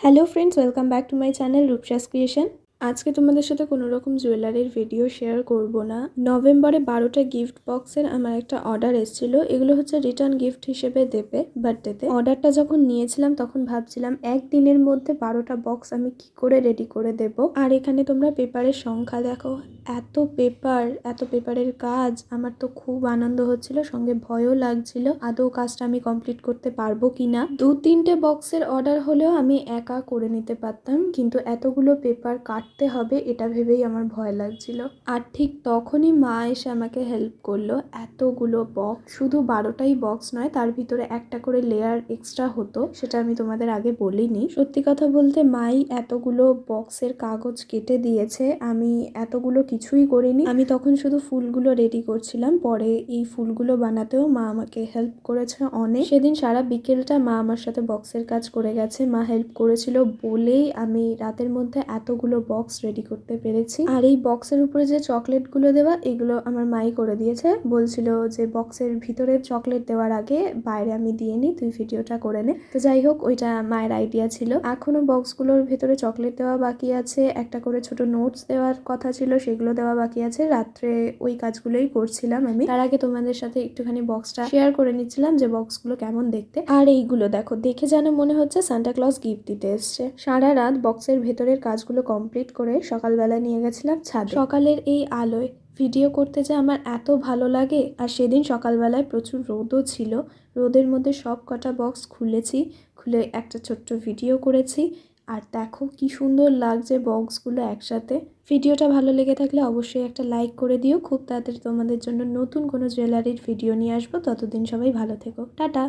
Hello friends, welcome back to my channel রূপসাস creation. আজকে তোমাদের সাথে কোনো রকম জুয়েলারির ভিডিও শেয়ার করব না। নভেম্বরে 12টা গিফট বক্সের আমার একটা অর্ডার এসেছিলো। এগুলো হচ্ছে রিটার্ন গিফট হিসেবে দেবে বার্থডেতে। অর্ডারটা যখন নিয়েছিলাম তখন ভাবছিলাম একদিনের মধ্যে 12টা বক্স আমি কি করে রেডি করে দেব। আর এখানে তোমরা পেপারের সংখ্যা দেখো, এত পেপারের কাজ। আমার তো খুব আনন্দ হচ্ছিল, সঙ্গে ভয়ও লাগছিল আদৌ কাজটা আমি কমপ্লিট করতে পারবো কিনা। 2-3টে বক্সের অর্ডার হলেও আমি একা করে নিতে পারতাম, কিন্তু এতগুলো পেপার কাটতে হবে এটা ভেবেই আমার ভয় লাগছিল। আর ঠিক তখনই মা এসে আমাকে হেল্প করলো। এতগুলো বক্স, শুধু 12টাই বক্স নয়, তার ভিতরে একটা করে লেয়ার এক্সট্রা হতো, সেটা আমি তোমাদের আগে বলিনি। সত্যি কথা বলতে মাই এতগুলো বক্সের কাগজ কেটে দিয়েছে, আমি এতগুলো কিছুই করিনি। আমি তখন শুধু ফুলগুলো রেডি করছিলাম। পরে এই ফুলগুলো বানাতেও মা আমাকে হেল্প করেছে অনেক। সেদিন সারা বিকেলটা মা আমার সাথে বক্সের কাজ করে গেছে। মা হেল্প করেছিল বলেই আমি রাতের মধ্যে এতগুলো বক্স রেডি করতে পেরেছি। আর এই বক্সের উপরে যে চকলেটগুলো দেওয়া, এগুলো আমার মাই করে দিয়েছে। বলছিল যে বক্সের ভিতরে চকলেট দেওয়ার আগে বাইরে আমি দিয়ে নিই, তুই ভিডিওটা করে নে। তো যাই হোক, ওইটা মায়ের আইডিয়া ছিল। এখনো বক্সগুলোর ভেতরে চকলেট দেওয়া বাকি আছে, একটা করে ছোট নোটস দেওয়ার কথা ছিল, সেগুলো দেওয়া বাকি আছে। রাত্রে ওই কাজগুলোই করছিলাম আমি। তার আগে তোমাদের সাথে একটুখানি বক্সটা শেয়ার করে নিচ্ছিলাম যে বক্সগুলো কেমন দেখতে। আর এইগুলো দেখো, দেখে যেন মনে হচ্ছে সান্টা ক্লজ গিফট দিতে এসছে। সারা রাত বক্সের ভেতরের কাজগুলো কমপ্লিট করে সকালবেলা নিয়ে গেছিলাম ছাদে। সকালের এই আলোয় ভিডিও করতে যে আমার এত ভালো লাগে। আর সেদিন সকালবেলায় প্রচুর রোদও ছিল। রোদের মধ্যে সব কটা বক্স খুলে একটা ছোট্ট ভিডিও করেছি। আর দেখো কি সুন্দর লাগছে বক্সগুলো একসাথে। ভিডিওটা ভালো লেগে থাকলে অবশ্যই একটা লাইক করে দিও। খুব তাড়াতাড়ি তোমাদের জন্য নতুন কোনো জুয়েলারির ভিডিও নিয়ে আসবো। ততদিন সবাই ভালো থেকো, টাটা।